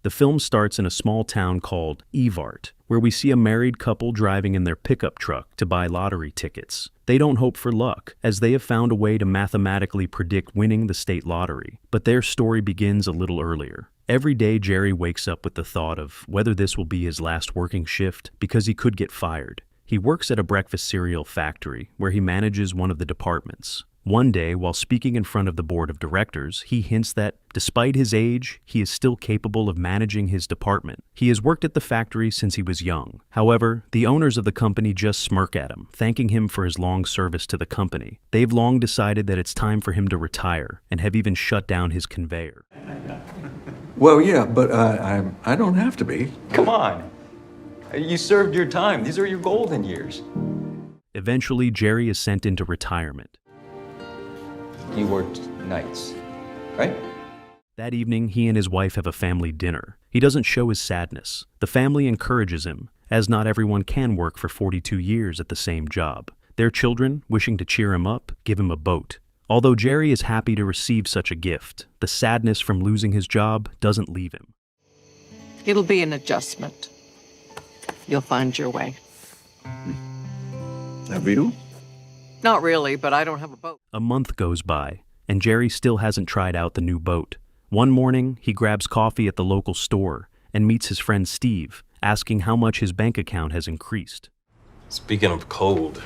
The film starts in a small town called Evart, where we see a married couple driving in their pickup truck to buy lottery tickets. They don't hope for luck, as they have found a way to mathematically predict winning the state lottery. But their story begins a little earlier. Every day, Jerry wakes up with the thought of whether this will be his last working shift because he could get fired. He works at a breakfast cereal factory where he manages one of the departments. One day, while speaking in front of the board of directors, he hints that, despite his age, he is still capable of managing his department. He has worked at the factory since he was young. However, the owners of the company just smirk at him, thanking him for his long service to the company. They've long decided that it's time for him to retire, and have even shut down his conveyor. Well, yeah, but I don't have to be. Come on. You served your time. These are your golden years. Eventually, Jerry is sent into retirement. You worked nights, right? That evening, he and his wife have a family dinner. He doesn't show his sadness. The family encourages him, as not everyone can work for 42 years at the same job. Their children, wishing to cheer him up, give him a boat. Although Jerry is happy to receive such a gift, the sadness from losing his job doesn't leave him. It'll be an adjustment. You'll find your way. Have you? Not really, but I don't have a boat. A month goes by, and Jerry still hasn't tried out the new boat. One morning, he grabs coffee at the local store and meets his friend Steve, asking how much his bank account has increased. Speaking of cold,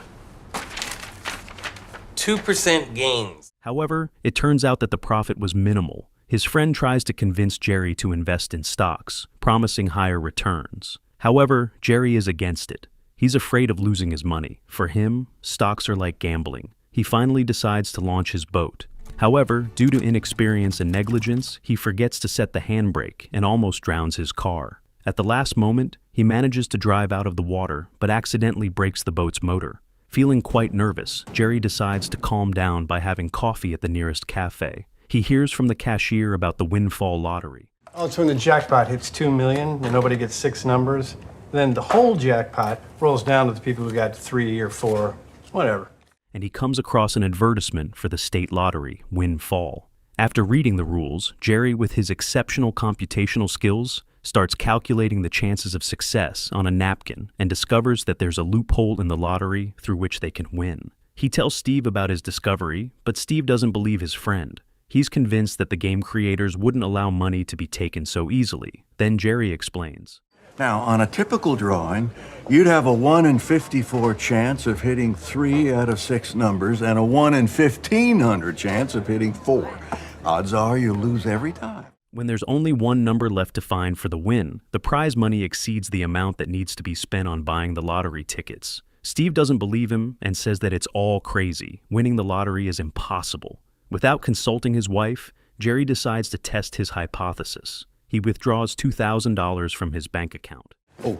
2% gains. However, it turns out that the profit was minimal. His friend tries to convince Jerry to invest in stocks, promising higher returns. However, Jerry is against it. He's afraid of losing his money. For him, stocks are like gambling. He finally decides to launch his boat. However, due to inexperience and negligence, he forgets to set the handbrake and almost drowns his car. At the last moment, he manages to drive out of the water, but accidentally breaks the boat's motor. Feeling quite nervous, Jerry decides to calm down by having coffee at the nearest cafe. He hears from the cashier about the windfall lottery. Oh, it's when the jackpot hits 2 million and nobody gets 6 numbers. Then the whole jackpot rolls down to the people who got 3 or 4, whatever. And he comes across an advertisement for the state lottery, Windfall. After reading the rules, Jerry, with his exceptional computational skills, starts calculating the chances of success on a napkin and discovers that there's a loophole in the lottery through which they can win. He tells Steve about his discovery, but Steve doesn't believe his friend. He's convinced that the game creators wouldn't allow money to be taken so easily. Then Jerry explains. Now, on a typical drawing, you'd have a 1 in 54 chance of hitting 3 out of 6 numbers and a 1 in 1,500 chance of hitting 4. Odds are you'll lose every time. When there's only one number left to find for the win, the prize money exceeds the amount that needs to be spent on buying the lottery tickets. Steve doesn't believe him and says that it's all crazy. Winning the lottery is impossible. Without consulting his wife, Jerry decides to test his hypothesis. He withdraws $2,000 from his bank account. Oh,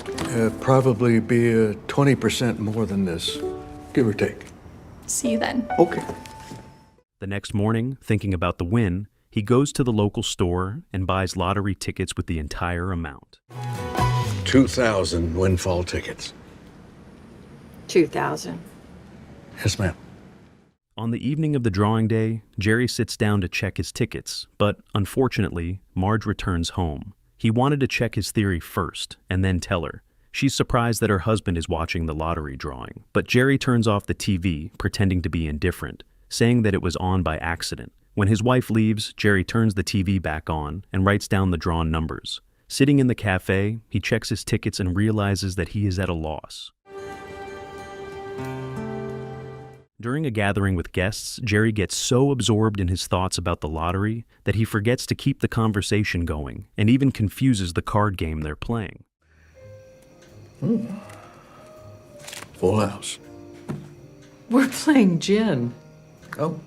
probably be 20% more than this, give or take. See you then. Okay. The next morning, thinking about the win, he goes to the local store and buys lottery tickets with the entire amount. 2,000 windfall tickets. 2,000. Yes, ma'am. On the evening of the drawing day, Jerry sits down to check his tickets, but unfortunately, Marge returns home. He wanted to check his theory first and then tell her. She's surprised that her husband is watching the lottery drawing, but Jerry turns off the TV, pretending to be indifferent, saying that it was on by accident. When his wife leaves, Jerry turns the TV back on and writes down the drawn numbers. Sitting in the cafe, he checks his tickets and realizes that he is at a loss. During a gathering with guests, Jerry gets so absorbed in his thoughts about the lottery that he forgets to keep the conversation going and even confuses the card game they're playing. Full house. We're playing gin. Oh.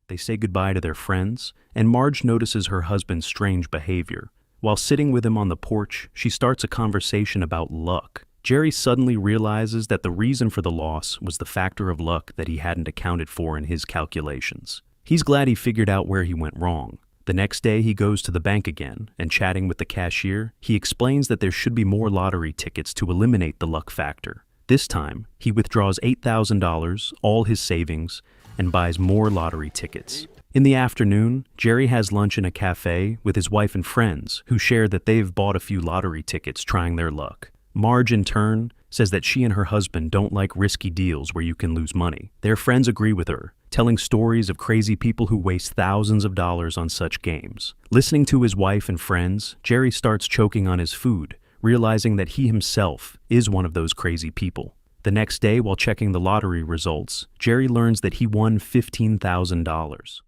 They say goodbye to their friends, and Marge notices her husband's strange behavior. While sitting with him on the porch, she starts a conversation about luck. Jerry suddenly realizes that the reason for the loss was the factor of luck that he hadn't accounted for in his calculations. He's glad he figured out where he went wrong. The next day, he goes to the bank again, and chatting with the cashier, he explains that there should be more lottery tickets to eliminate the luck factor. This time, he withdraws $8,000, all his savings, and buys more lottery tickets. In the afternoon, Jerry has lunch in a cafe with his wife and friends, who share that they've bought a few lottery tickets trying their luck. Marge, in turn, says that she and her husband don't like risky deals where you can lose money. Their friends agree with her, telling stories of crazy people who waste thousands of dollars on such games. Listening to his wife and friends, Jerry starts choking on his food, realizing that he himself is one of those crazy people. The next day, while checking the lottery results, Jerry learns that he won $15,000.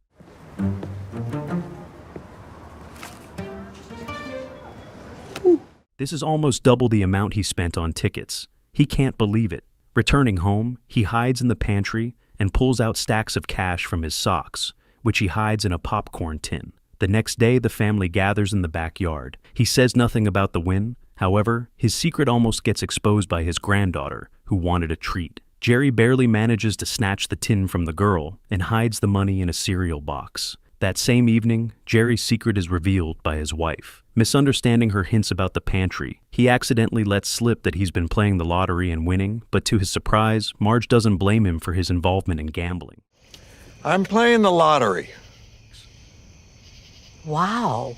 This is almost double the amount he spent on tickets. He can't believe it. Returning home, he hides in the pantry and pulls out stacks of cash from his socks, which he hides in a popcorn tin. The next day, the family gathers in the backyard. He says nothing about the win. However, his secret almost gets exposed by his granddaughter, who wanted a treat. Jerry barely manages to snatch the tin from the girl and hides the money in a cereal box. That same evening, Jerry's secret is revealed by his wife. Misunderstanding her hints about the pantry, he accidentally lets slip that he's been playing the lottery and winning, but to his surprise, Marge doesn't blame him for his involvement in gambling. I'm playing the lottery. Wow.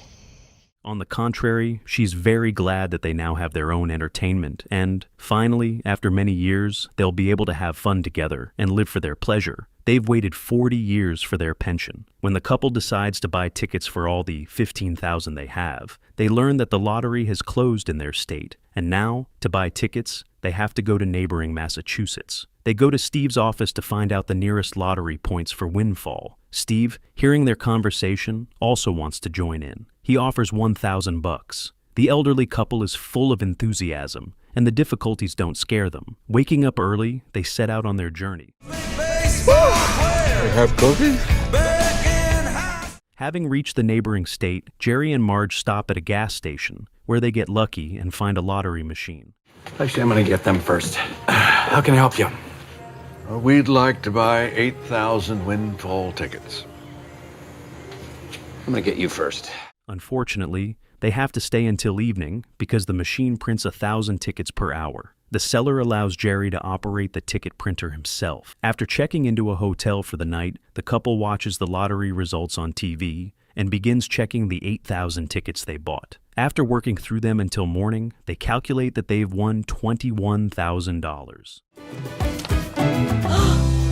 On the contrary, she's very glad that they now have their own entertainment, and, finally, after many years, they'll be able to have fun together and live for their pleasure. They've waited 40 years for their pension. When the couple decides to buy tickets for all the $15,000 they have, they learn that the lottery has closed in their state, and now, to buy tickets, they have to go to neighboring Massachusetts. They go to Steve's office to find out the nearest lottery points for windfall. Steve, hearing their conversation, also wants to join in. He offers $1,000. The elderly couple is full of enthusiasm, and the difficulties don't scare them. Waking up early, they set out on their journey. Have cookies? Having reached the neighboring state, Jerry and Marge stop at a gas station, where they get lucky and find a lottery machine. Actually, I'm gonna get them first. How can I help you? We'd like to buy 8,000 windfall tickets. I'm gonna get you first. Unfortunately, they have to stay until evening because the machine prints 1,000 tickets per hour. The seller allows Jerry to operate the ticket printer himself. After checking into a hotel for the night, the couple watches the lottery results on TV and begins checking the 8,000 tickets they bought. After working through them until morning, they calculate that they've won $21,000.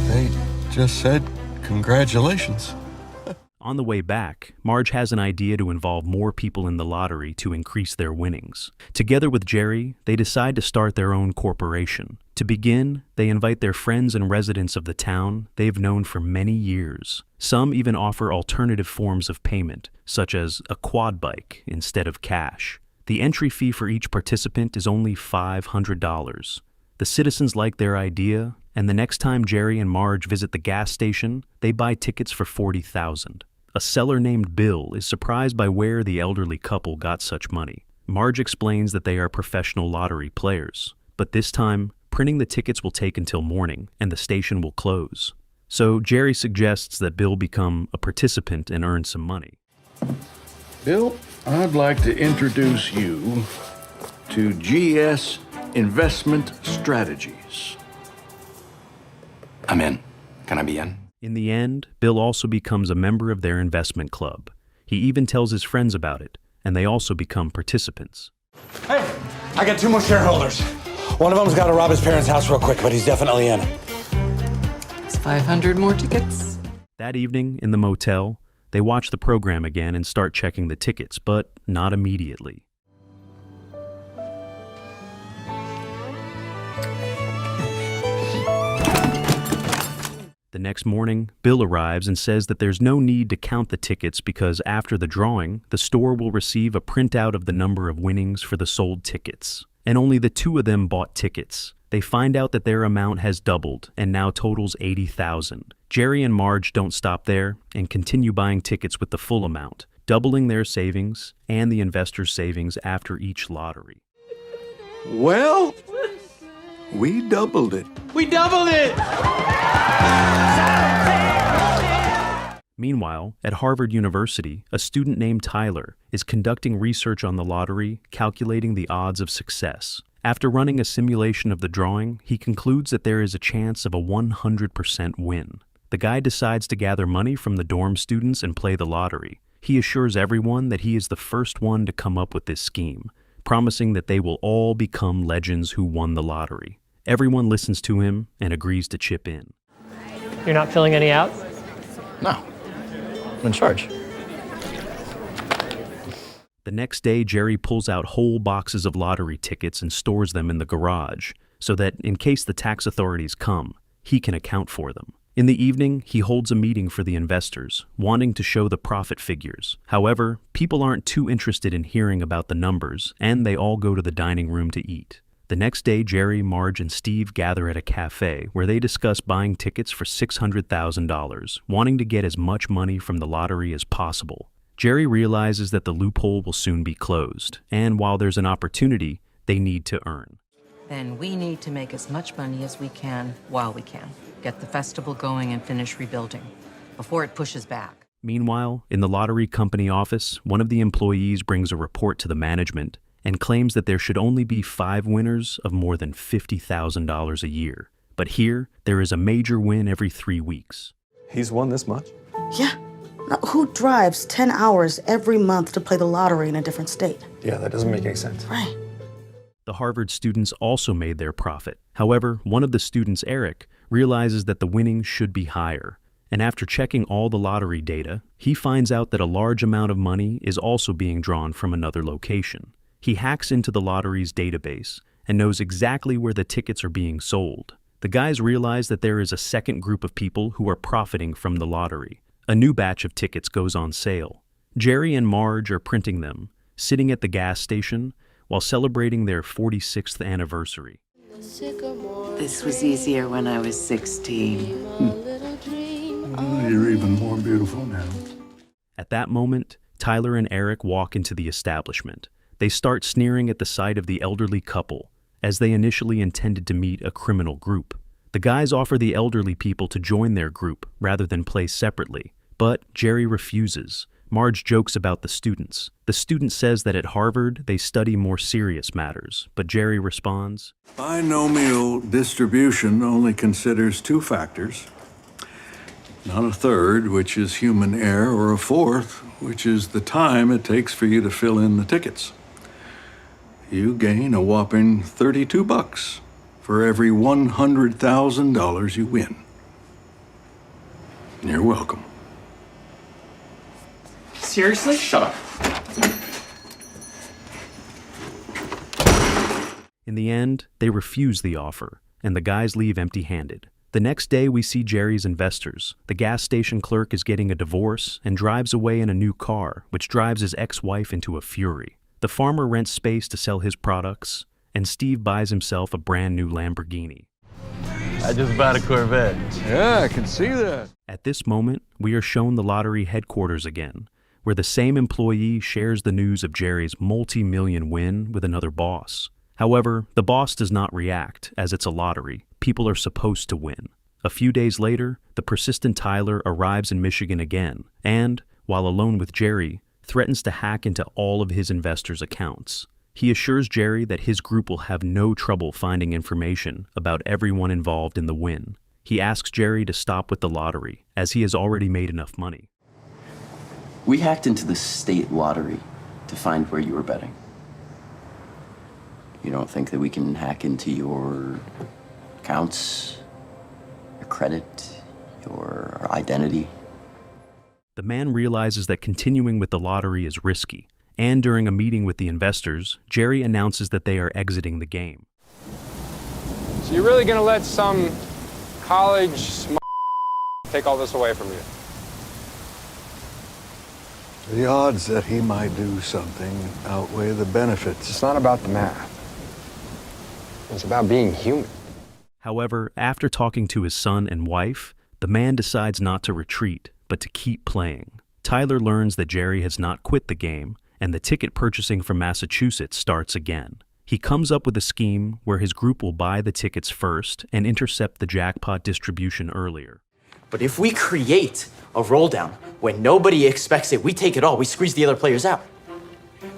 They just said congratulations. On the way back, Marge has an idea to involve more people in the lottery to increase their winnings. Together with Jerry, they decide to start their own corporation. To begin, they invite their friends and residents of the town they've known for many years. Some even offer alternative forms of payment, such as a quad bike instead of cash. The entry fee for each participant is only $500. The citizens like their idea, and the next time Jerry and Marge visit the gas station, they buy tickets for $40,000. A seller named Bill is surprised by where the elderly couple got such money. Marge explains that they are professional lottery players, but this time, printing the tickets will take until morning, and the station will close. So Jerry suggests that Bill become a participant and earn some money. Bill, I'd like to introduce you to GS Investment Strategies. I'm in. Can I be in? In the end, Bill also becomes a member of their investment club. He even tells his friends about it, and they also become participants. Hey, I got 2 more shareholders. One of them's got to rob his parents' house real quick, but he's definitely in. It's 500 more tickets. That evening, in the motel, they watch the program again and start checking the tickets, but not immediately. The next morning, Bill arrives and says that there's no need to count the tickets because after the drawing, the store will receive a printout of the number of winnings for the sold tickets. And only the 2 of them bought tickets. They find out that their amount has doubled and now totals $80,000. Jerry and Marge don't stop there and continue buying tickets with the full amount, doubling their savings and the investors' savings after each lottery. Well, we doubled it. We doubled it! Meanwhile, at Harvard University, a student named Tyler is conducting research on the lottery, calculating the odds of success. After running a simulation of the drawing, he concludes that there is a chance of a 100% win. the guy decides to gather money from the dorm students and play the lottery. He assures everyone that he is the first one to come up with this scheme, promising that they will all become legends who won the lottery. Everyone listens to him and agrees to chip in. You're not filling any out? No. I'm in charge. The next day, Jerry pulls out whole boxes of lottery tickets and stores them in the garage, so that in case the tax authorities come, he can account for them. In the evening, he holds a meeting for the investors, wanting to show the profit figures. However, people aren't too interested in hearing about the numbers, and they all go to the dining room to eat. The next day, Jerry, Marge, and Steve gather at a cafe where they discuss buying tickets for $600,000, wanting to get as much money from the lottery as possible. Jerry realizes that the loophole will soon be closed, and while there's an opportunity, they need to earn. Then we need to make as much money as we can while we can. Get the festival going and finish rebuilding before it pushes back. Meanwhile, in the lottery company office, one of the employees brings a report to the management and claims that there should only be 5 winners of more than $50,000 a year. But here, there is a major win every 3 weeks. He's won this much? Yeah. Now, who drives 10 hours every month to play the lottery in a different state? Yeah, that doesn't make any sense. Right. The Harvard students also made their profit. However, one of the students, Eric, realizes that the winnings should be higher. And after checking all the lottery data, he finds out that a large amount of money is also being drawn from another location. He hacks into the lottery's database and knows exactly where the tickets are being sold. The guys realize that there is a second group of people who are profiting from the lottery. A new batch of tickets goes on sale. Jerry and Marge are printing them, sitting at the gas station while celebrating their 46th anniversary. This was easier when I was 16. Oh, you're even more beautiful now. At that moment, Tyler and Eric walk into the establishment. They start sneering at the sight of the elderly couple, as they initially intended to meet a criminal group. The guys offer the elderly people to join their group rather than play separately, but Jerry refuses. Marge jokes about the students. The student says that at Harvard they study more serious matters, but Jerry responds, Binomial distribution only considers 2 factors. Not a third, which is human error, or a fourth, which is the time it takes for you to fill in the tickets. You gain a whopping $32 for every $100,000 you win. You're welcome. Seriously? Shut up. In the end, they refuse the offer, and the guys leave empty-handed. The next day, we see Jerry's investors. The gas station clerk is getting a divorce and drives away in a new car, which drives his ex-wife into a fury. The farmer rents space to sell his products, and Steve buys himself a brand new Lamborghini. I just bought a Corvette. Yeah, I can see that. At this moment, we are shown the lottery headquarters again, where the same employee shares the news of Jerry's multi-million win with another boss. However, the boss does not react, as it's a lottery. People are supposed to win. A few days later, the persistent Tyler arrives in Michigan again, and, while alone with Jerry, threatens to hack into all of his investors' accounts. He assures Jerry that his group will have no trouble finding information about everyone involved in the win. He asks Jerry to stop with the lottery, as he has already made enough money. We hacked into the state lottery to find where you were betting. You don't think that we can hack into your accounts, your credit, your identity? The man realizes that continuing with the lottery is risky, and during a meeting with the investors, Jerry announces that they are exiting the game. So you're really gonna let some college take all this away from you? The odds that he might do something outweigh the benefits. It's not about the math. It's about being human. However, after talking to his son and wife, the man decides not to retreat, but to keep playing. Tyler learns that Jerry has not quit the game, and the ticket purchasing from Massachusetts starts again. He comes up with a scheme where his group will buy the tickets first and intercept the jackpot distribution earlier. But if we create a roll down when nobody expects it, we take it all, we squeeze the other players out.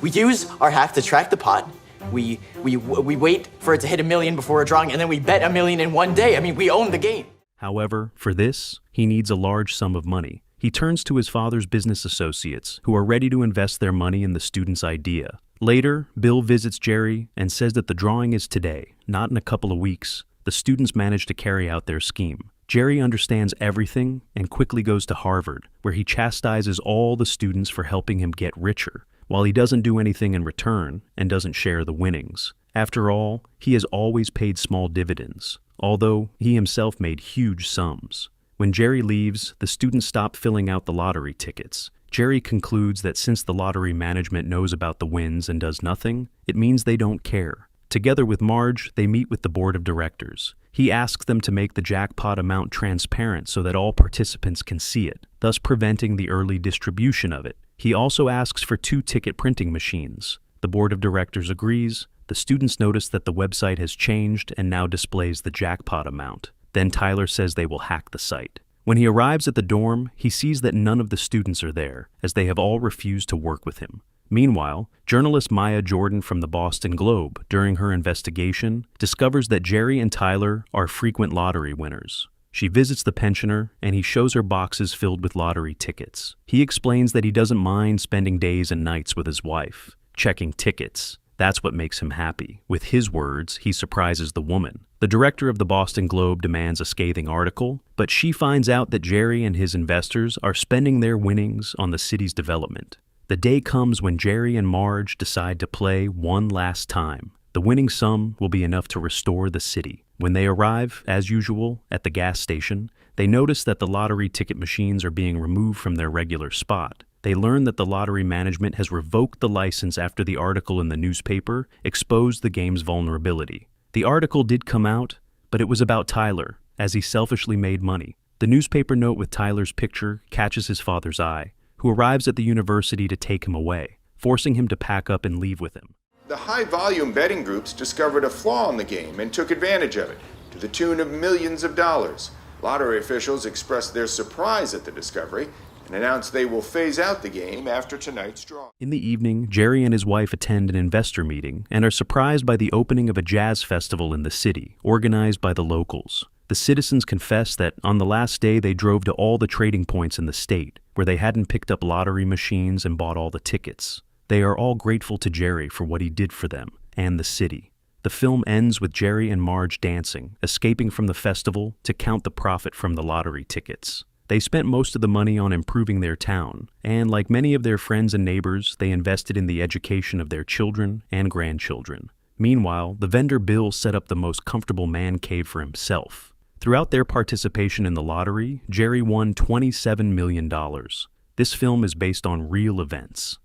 We use our hack to track the pot, we wait for it to hit $1 million before a drawing, and then we bet $1 million in one day. I mean, we own the game. However, for this, he needs a large sum of money. He turns to his father's business associates, who are ready to invest their money in the student's idea. Later, Bill visits Jerry and says that the drawing is today, not in a couple of weeks. The students manage to carry out their scheme. Jerry understands everything and quickly goes to Harvard, where he chastises all the students for helping him get richer, while he doesn't do anything in return and doesn't share the winnings. After all, he has always paid small dividends, although he himself made huge sums. When Jerry leaves, the students stop filling out the lottery tickets. Jerry concludes that since the lottery management knows about the wins and does nothing, it means they don't care. Together with Marge, they meet with the board of directors. He asks them to make the jackpot amount transparent so that all participants can see it, thus preventing the early distribution of it. He also asks for 2 ticket printing machines. The board of directors agrees. The students notice that the website has changed and now displays the jackpot amount. Then Tyler says they will hack the site. When he arrives at the dorm, he sees that none of the students are there, as they have all refused to work with him. Meanwhile, journalist Maya Jordan from the Boston Globe, during her investigation, discovers that Jerry and Tyler are frequent lottery winners. She visits the pensioner, and he shows her boxes filled with lottery tickets. He explains that he doesn't mind spending days and nights with his wife, checking tickets. That's what makes him happy. With his words, he surprises the woman. The director of the Boston Globe demands a scathing article, but she finds out that Jerry and his investors are spending their winnings on the city's development. The day comes when Jerry and Marge decide to play one last time. The winning sum will be enough to restore the city. When they arrive, as usual, at the gas station, they notice that the lottery ticket machines are being removed from their regular spot. They learn that the lottery management has revoked the license after the article in the newspaper exposed the game's vulnerability. The article did come out, but it was about Tyler, as he selfishly made money. The newspaper note with Tyler's picture catches his father's eye, who arrives at the university to take him away, forcing him to pack up and leave with him. The high-volume betting groups discovered a flaw in the game and took advantage of it, to the tune of millions of dollars. Lottery officials expressed their surprise at the discovery and announced they will phase out the game after tonight's draw. In the evening, Jerry and his wife attend an investor meeting and are surprised by the opening of a jazz festival in the city, organized by the locals. The citizens confess that on the last day they drove to all the trading points in the state, where they hadn't picked up lottery machines and bought all the tickets. They are all grateful to Jerry for what he did for them and the city. The film ends with Jerry and Marge dancing, escaping from the festival to count the profit from the lottery tickets. They spent most of the money on improving their town, and like many of their friends and neighbors, they invested in the education of their children and grandchildren. Meanwhile, the vendor Bill set up the most comfortable man cave for himself. Throughout their participation in the lottery, Jerry won $27 million. This film is based on real events.